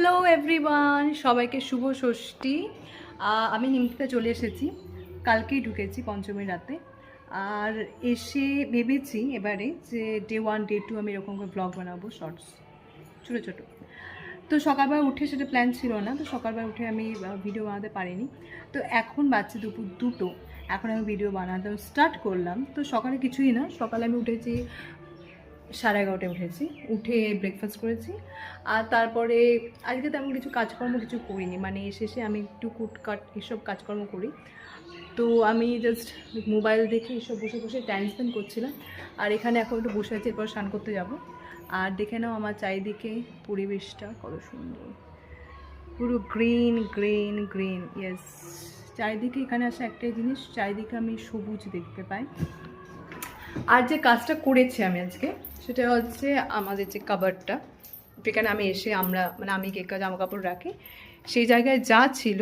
Hello everyone, সবাইকে শুভ ষষ্ঠী। আমি নিমতিতে চলে এসেছি, কালকেই ঢুকেছি পঞ্চমীর রাতে। আর এসে ভেবেছি এবারে যে ডে 1 ডে 2 আমি এরকম করে ব্লগ বানাবো, শর্টস ছোটো ছোটো। তো সকালবেলা উঠে সেটা প্ল্যান ছিল না, তো সকালবেলা উঠে আমি ভিডিও বানাতে পারিনি। তো এখন বাজছে দুপুর 2টো, এখন আমি ভিডিও বানাতে স্টার্ট করলাম। তো সকালে কিছুই না, সকালে আমি উঠেছি 11:30টায় উঠেছি, উঠে ব্রেকফাস্ট করেছি। আর তারপরে আজকে তেমন কিছু কাজকর্ম কিছু করিনি, মানে শেষে আমি একটু কুটকাট এসব কাজকর্ম করি। তো আমি জাস্ট মোবাইল দেখে এসব বসে বসে টাইম স্পেন্ড করছিলাম। আর এখানে এখন একটু বসে আছি, এরপর স্নান করতে যাব। আর দেখে নাও আমার চারিদিকে পরিবেশটা কত সুন্দর, পুরো গ্রিন গ্রিন গ্রিন। ইয়েস, চারিদিকে এখানে আসা একটাই জিনিস, চারিদিকে আমি সবুজ দেখতে পাই। আর যে কাজটা করেছি আমি আজকে, সেটা হচ্ছে আমাদের যে কাবার্ডটা, যেখানে আমি এসে আমি কে জামা কাপড় রাখি, সেই জায়গায় যা ছিল